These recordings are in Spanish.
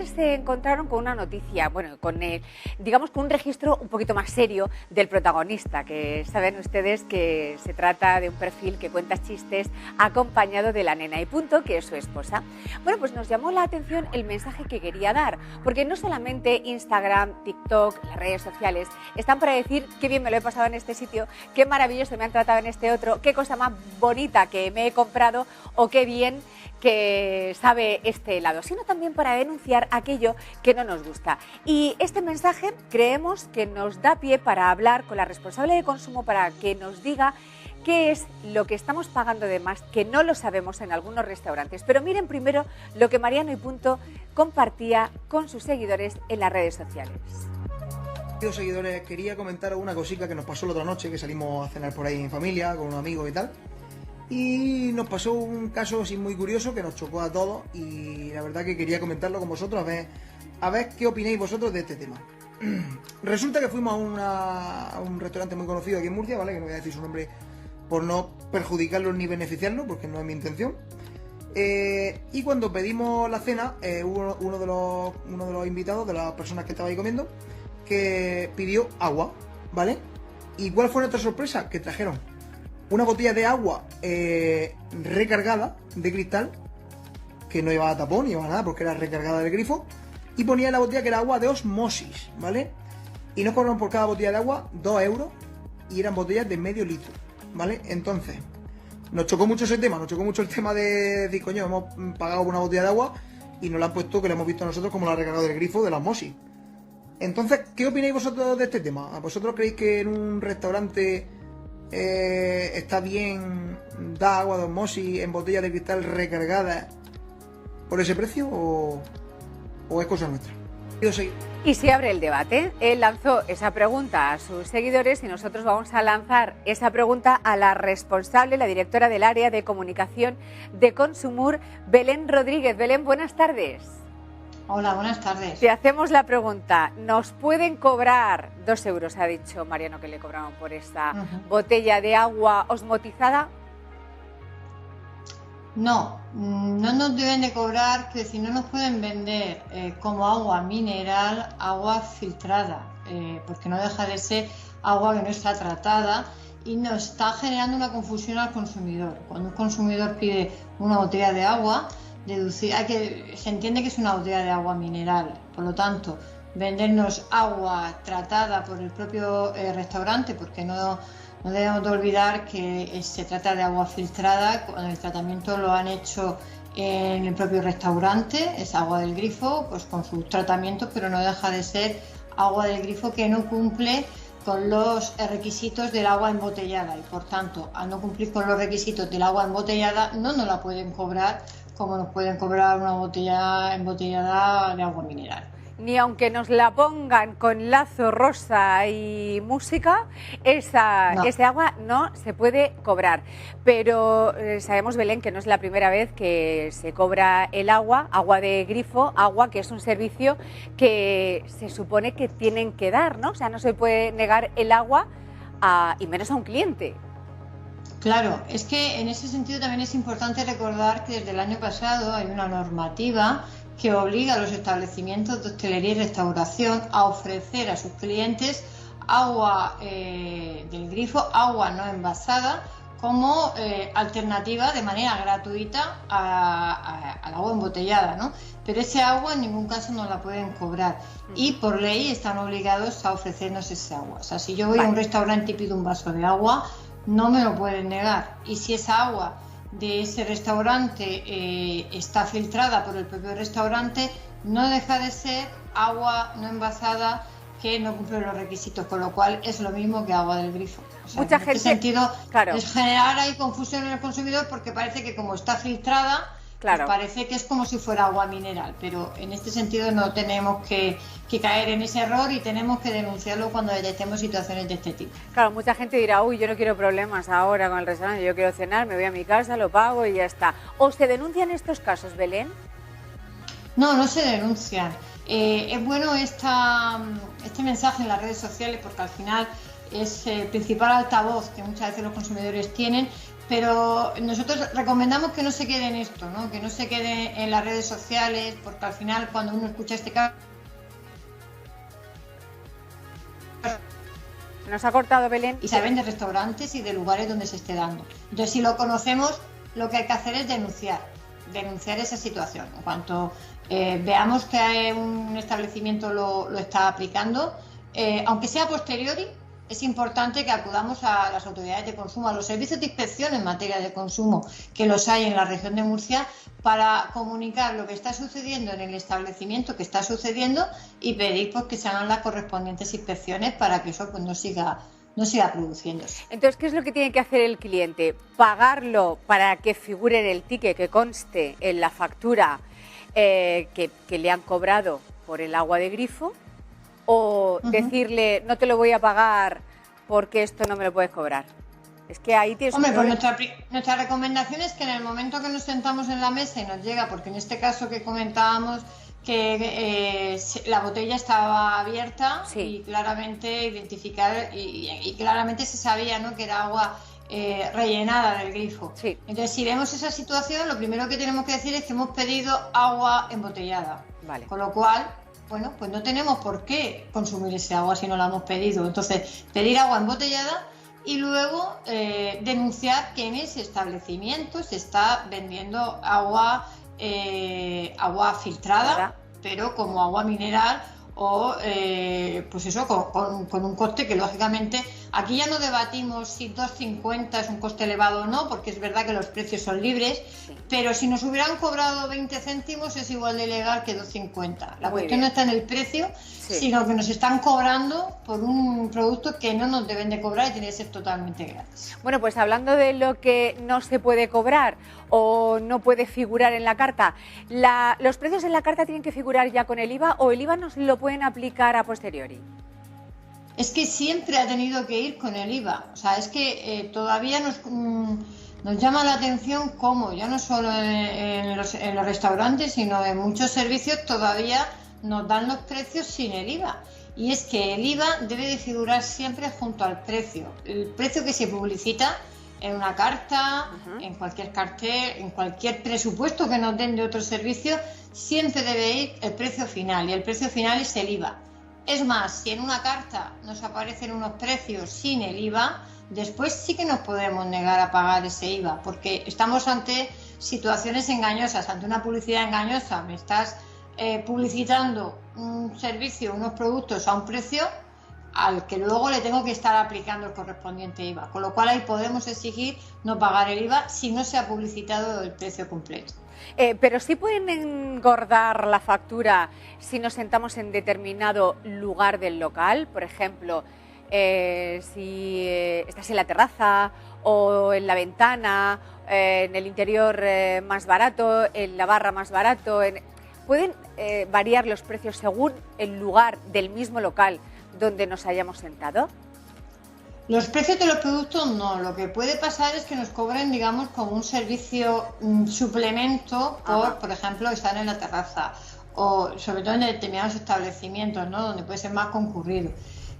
Se encontraron con una noticia, bueno, digamos con un registro un poquito más serio del protagonista, que saben ustedes que se trata de un perfil que cuenta chistes acompañado de la nena y punto, que es su esposa. Bueno, pues nos llamó la atención el mensaje que quería dar, porque no solamente Instagram, TikTok, las redes sociales están para decir qué bien me lo he pasado en este sitio, qué maravilloso me han tratado en este otro, qué cosa más bonita que me he comprado o qué bien que sabe este helado, sino también para denunciar aquello que no nos gusta. Y este mensaje creemos que nos da pie para hablar con la responsable de consumo para que nos diga qué es lo que estamos pagando de más, que no lo sabemos en algunos restaurantes. Pero miren primero lo que Mariano y Punto compartía con sus seguidores en las redes sociales. Seguidores, quería comentaros una cosita que nos pasó la otra noche, que salimos a cenar por ahí en familia, con unos amigos y tal. Y nos pasó un caso así muy curioso que nos chocó a todos y la verdad que quería comentarlo con vosotros a ver qué opináis vosotros de este tema. Resulta que fuimos a un restaurante muy conocido aquí en Murcia, ¿vale? Que no voy a decir su nombre por no perjudicarlo ni beneficiarlo, porque no es mi intención. Y cuando pedimos la cena, hubo uno de los invitados, de las personas que estaba ahí comiendo, que pidió agua, ¿vale? ¿Y cuál fue nuestra sorpresa? Que trajeron una botella de agua recargada de cristal, que no llevaba tapón, ni llevaba nada, porque era recargada del grifo, y ponía en la botella que era agua de osmosis, ¿vale? Y nos cobraron por cada botella de agua 2 euros, y eran botellas de medio litro, ¿vale? Entonces, nos chocó mucho ese tema, nos chocó mucho el tema de decir, coño, hemos pagado por una botella de agua, y nos la han puesto, que la hemos visto nosotros como la recargada del grifo de la osmosis. Entonces, ¿qué opináis vosotros de este tema? ¿Vosotros creéis que en un restaurante está bien dar agua de osmosis en botellas de cristal recargadas por ese precio o es cosa nuestra? Y se abre el debate. Él lanzó esa pregunta a sus seguidores y nosotros vamos a lanzar esa pregunta a la responsable, la directora del área de comunicación de Consumur, Belén Rodríguez. Belén, buenas tardes. Hola, buenas tardes. Te hacemos la pregunta, ¿nos pueden cobrar 2 euros, ha dicho Mariano que le cobraban por esta botella de agua osmotizada? No, no nos deben de cobrar, que si no nos pueden vender como agua mineral, agua filtrada, porque no deja de ser agua que no está tratada y nos está generando una confusión al consumidor. Cuando un consumidor pide una botella de agua, se entiende que es una botella de agua mineral, por lo tanto, vendernos agua tratada por el propio restaurante, porque no debemos de olvidar que se trata de agua filtrada, con el tratamiento lo han hecho en el propio restaurante, es agua del grifo, pues con sus tratamientos, pero no deja de ser agua del grifo que no cumple con los requisitos del agua embotellada y por tanto, al no cumplir con los requisitos del agua embotellada, no nos la pueden cobrar como nos pueden cobrar una botella embotellada de agua mineral. Ni aunque nos la pongan con lazo rosa y música, ese agua no se puede cobrar. Pero sabemos, Belén, que no es la primera vez que se cobra el agua de grifo, agua que es un servicio que se supone que tienen que dar, ¿no? O sea, no se puede negar el agua y menos a un cliente. Claro, es que en ese sentido también es importante recordar que desde el año pasado hay una normativa que obliga a los establecimientos de hostelería y restauración a ofrecer a sus clientes agua del grifo, agua no envasada, como alternativa de manera gratuita al agua embotellada, ¿no? Pero ese agua en ningún caso no la pueden cobrar y por ley están obligados a ofrecernos ese agua. O sea, si yo voy a un restaurante y pido un vaso de agua, no me lo pueden negar. Y si esa agua de ese restaurante está filtrada por el propio restaurante, no deja de ser agua no envasada que no cumple los requisitos, con lo cual es lo mismo que agua del grifo. O sea, mucha en gente, este sentido, claro, es generar ahí confusión en el consumidor porque parece que como está filtrada, claro, pues parece que es como si fuera agua mineral, pero en este sentido no tenemos que caer en ese error y tenemos que denunciarlo cuando detectemos situaciones de este tipo. Claro, mucha gente dirá, uy, yo no quiero problemas ahora con el restaurante, yo quiero cenar, me voy a mi casa, lo pago y ya está. ¿O se denuncian estos casos, Belén? No se denuncian. Es bueno este mensaje en las redes sociales porque al final es el principal altavoz que muchas veces los consumidores tienen, pero nosotros recomendamos que no se quede en esto, ¿no? Que no se quede en las redes sociales, porque al final cuando uno escucha este caso... Nos ha cortado, Belén. Y saben de restaurantes y de lugares donde se esté dando. Entonces, si lo conocemos, lo que hay que hacer es denunciar esa situación. En cuanto veamos que un establecimiento lo está aplicando, aunque sea a posteriori, es importante que acudamos a las autoridades de consumo, a los servicios de inspección en materia de consumo, que los hay en la región de Murcia, para comunicar lo que está sucediendo en el establecimiento, que está sucediendo, y pedir pues, que se hagan las correspondientes inspecciones para que eso pues, no siga produciéndose. Entonces, ¿qué es lo que tiene que hacer el cliente? ¿Pagarlo para que figure en el ticket, que conste en la factura que le han cobrado por el agua de grifo? ¿O decirle, no te lo voy a pagar porque esto no me lo puedes cobrar? Es que ahí tienes... Hombre, pues nuestra recomendación es que en el momento que nos sentamos en la mesa y nos llega, porque en este caso que comentábamos que la botella estaba abierta, sí, y claramente identificar y claramente se sabía, ¿no?, que era agua rellenada del grifo. Sí. Entonces, si vemos esa situación, lo primero que tenemos que decir es que hemos pedido agua embotellada. Vale. Con lo cual, bueno, pues no tenemos por qué consumir ese agua si no la hemos pedido. Entonces, pedir agua embotellada y luego denunciar que en ese establecimiento se está vendiendo agua filtrada, pero como agua mineral o pues eso, con un coste que lógicamente aquí ya no debatimos si 2,50 es un coste elevado o no, porque es verdad que los precios son libres, sí, pero si nos hubieran cobrado 20 céntimos es igual de legal que 2,50. La cuestión no está en el precio, sí, sino que nos están cobrando por un producto que no nos deben de cobrar y tiene que ser totalmente gratis. Bueno, pues hablando de lo que no se puede cobrar o no puede figurar en la carta, ¿los precios en la carta tienen que figurar ya con el IVA o el IVA nos lo pueden aplicar a posteriori? Es que siempre ha tenido que ir con el IVA. O sea, es que todavía nos llama la atención cómo, ya no solo en los restaurantes, sino en muchos servicios todavía nos dan los precios sin el IVA. Y es que el IVA debe de figurar siempre junto al precio. El precio que se publicita en una carta, en cualquier cartel, en cualquier presupuesto que nos den de otro servicio, siempre debe ir el precio final, y el precio final es el IVA. Es más, si en una carta nos aparecen unos precios sin el IVA, después sí que nos podemos negar a pagar ese IVA, porque estamos ante situaciones engañosas, ante una publicidad engañosa. Me estás publicitando un servicio, unos productos a un precio al que luego le tengo que estar aplicando el correspondiente IVA, con lo cual ahí podemos exigir no pagar el IVA si no se ha publicitado el precio completo. Pero sí pueden engordar la factura si nos sentamos en determinado lugar del local, por ejemplo, si estás en la terraza o en la ventana, en el interior más barato, en la barra más barato. ¿Pueden variar los precios según el lugar del mismo local donde nos hayamos sentado? Los precios de los productos no. Lo que puede pasar es que nos cobren, digamos, como un servicio suplemento por ejemplo, estar en la terraza, o sobre todo en determinados establecimientos, ¿no?, donde puede ser más concurrido.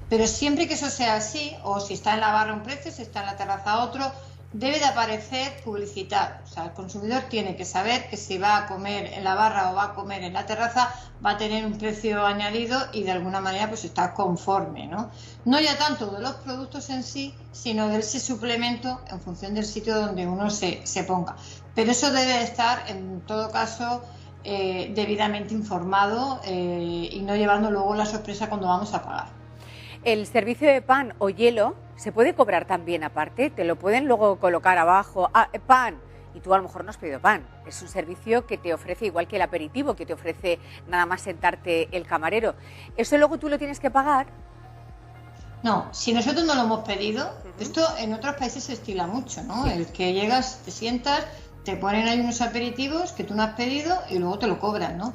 Pero siempre que eso sea así, o si está en la barra un precio, si está en la terraza otro, debe de aparecer publicitado. O sea, el consumidor tiene que saber que si va a comer en la barra o va a comer en la terraza, va a tener un precio añadido y de alguna manera pues está conforme, ¿no? No ya tanto de los productos en sí, sino de ese suplemento en función del sitio donde uno se ponga. Pero eso debe estar, en todo caso, debidamente informado y no llevando luego la sorpresa cuando vamos a pagar. El servicio de pan o hielo se puede cobrar también aparte, te lo pueden luego colocar abajo, pan, y tú a lo mejor no has pedido pan. Es un servicio que te ofrece, igual que el aperitivo, que te ofrece nada más sentarte el camarero. ¿Eso luego tú lo tienes que pagar? No, si nosotros no lo hemos pedido, esto en otros países se estila mucho, ¿no? Sí. El que llegas, te sientas, te ponen ahí unos aperitivos que tú no has pedido y luego te lo cobran, ¿no?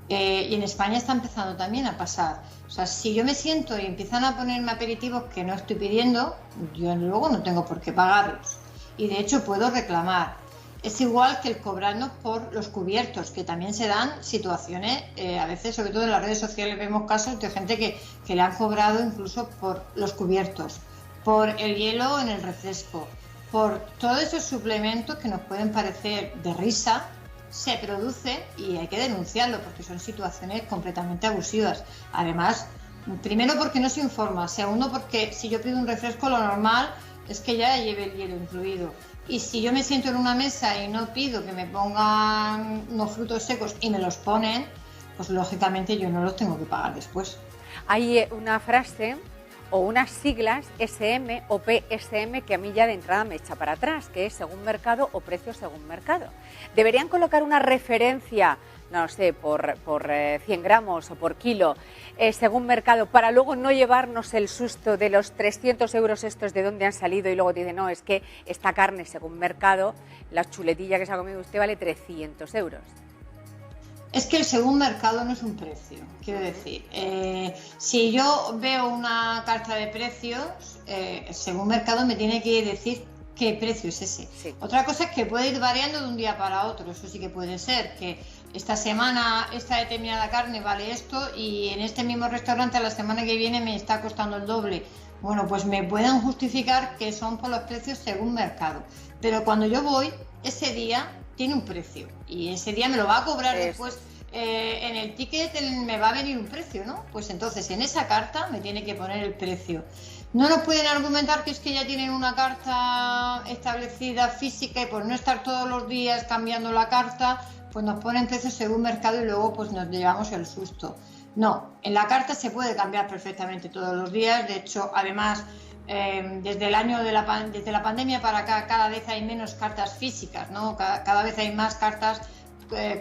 Y en España está empezando también a pasar. O sea, si yo me siento y empiezan a ponerme aperitivos que no estoy pidiendo, yo luego no tengo por qué pagarlos. Y de hecho puedo reclamar. Es igual que el cobrarnos por los cubiertos, que también se dan situaciones, a veces, sobre todo en las redes sociales, vemos casos de gente que le han cobrado incluso por los cubiertos. por el hielo en el refresco, por todos esos suplementos que nos pueden parecer de risa, se produce y hay que denunciarlo porque son situaciones completamente abusivas. Además, primero porque no se informa, segundo porque si yo pido un refresco lo normal es que ya lleve el hielo incluido. Y si yo me siento en una mesa y no pido que me pongan unos frutos secos y me los ponen, pues lógicamente yo no los tengo que pagar después. Hay una frase o unas siglas SM o PSM que a mí ya de entrada me echa para atrás, que es según mercado o precio según mercado. Deberían colocar una referencia, no sé, por 100 gramos o por kilo, según mercado, para luego no llevarnos el susto de los 300 euros estos de dónde han salido y luego te dicen, no, es que esta carne según mercado, la chuletilla que se ha comido usted vale 300 euros. Es que el según mercado no es un precio, quiero decir, si yo veo una carta de precios, según mercado me tiene que decir qué precio es ese. Sí. Otra cosa es que puede ir variando de un día para otro, eso sí que puede ser, que esta semana esta determinada carne vale esto y en este mismo restaurante la semana que viene me está costando el doble. Bueno, pues me pueden justificar que son por los precios según mercado, pero cuando yo voy, ese día tiene un precio y ese día me lo va a cobrar después. En el ticket me va a venir un precio, ¿no? Pues entonces en esa carta me tiene que poner el precio. No nos pueden argumentar que es que ya tienen una carta establecida física y por no estar todos los días cambiando la carta, pues nos ponen precios según mercado y luego pues nos llevamos el susto. No, en la carta se puede cambiar perfectamente todos los días, de hecho, además, desde el año desde la pandemia para acá cada vez hay menos cartas físicas, ¿no? Cada vez hay más cartas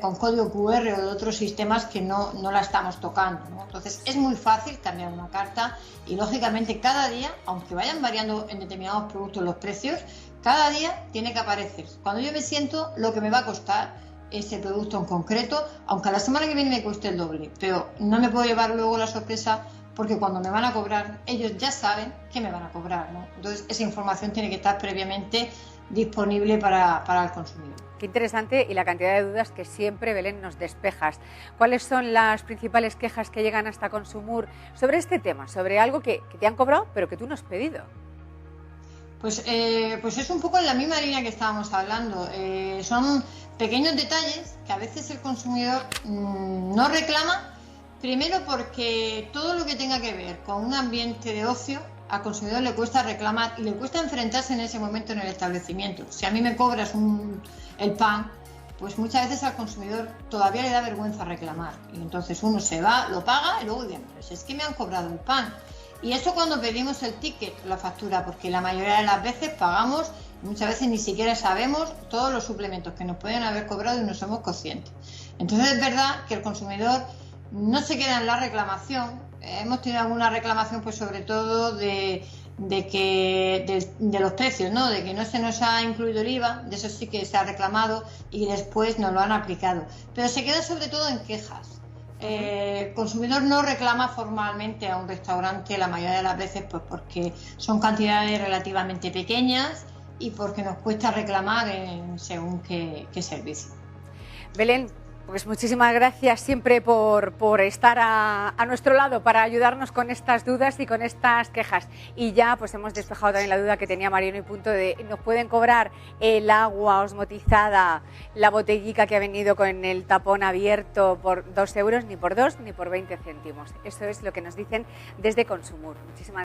con código QR o de otros sistemas que no la estamos tocando, ¿no? Entonces es muy fácil cambiar una carta y lógicamente cada día, aunque vayan variando en determinados productos los precios, cada día tiene que aparecer cuando yo me siento lo que me va a costar ese producto en concreto, aunque a la semana que viene me cueste el doble, pero no me puedo llevar luego la sorpresa porque cuando me van a cobrar ellos ya saben que me van a cobrar, ¿no? Entonces esa información tiene que estar previamente disponible para el consumidor. Qué interesante y la cantidad de dudas que siempre, Belén, nos despejas. ¿Cuáles son las principales quejas que llegan hasta Consumur sobre este tema, sobre algo que te han cobrado pero que tú no has pedido? Pues es un poco en la misma línea que estábamos hablando. Son pequeños detalles que a veces el consumidor no reclama, primero porque todo lo que tenga que ver con un ambiente de ocio, al consumidor le cuesta reclamar y le cuesta enfrentarse en ese momento en el establecimiento. Si a mí me cobras el pan, pues muchas veces al consumidor todavía le da vergüenza reclamar. Y entonces uno se va, lo paga y luego dice, pues es que me han cobrado el pan. Y eso cuando pedimos el ticket, la factura, porque la mayoría de las veces pagamos, muchas veces ni siquiera sabemos todos los suplementos que nos pueden haber cobrado y no somos conscientes. Entonces es verdad que el consumidor no se queda en la reclamación. Hemos tenido alguna reclamación, pues sobre todo de los precios, ¿no? De que no se nos ha incluido el IVA, de eso sí que se ha reclamado y después nos lo han aplicado. Pero se queda sobre todo en quejas. El consumidor no reclama formalmente a un restaurante la mayoría de las veces, pues porque son cantidades relativamente pequeñas y porque nos cuesta reclamar según qué servicio. Belén, pues muchísimas gracias siempre por estar a nuestro lado para ayudarnos con estas dudas y con estas quejas. Y ya pues hemos despejado también la duda que tenía Mariano y punto de nos pueden cobrar el agua osmotizada, la botellica que ha venido con el tapón abierto por 2 euros, ni por 2 ni por 20 céntimos. Eso es lo que nos dicen desde Consumur. Muchísimas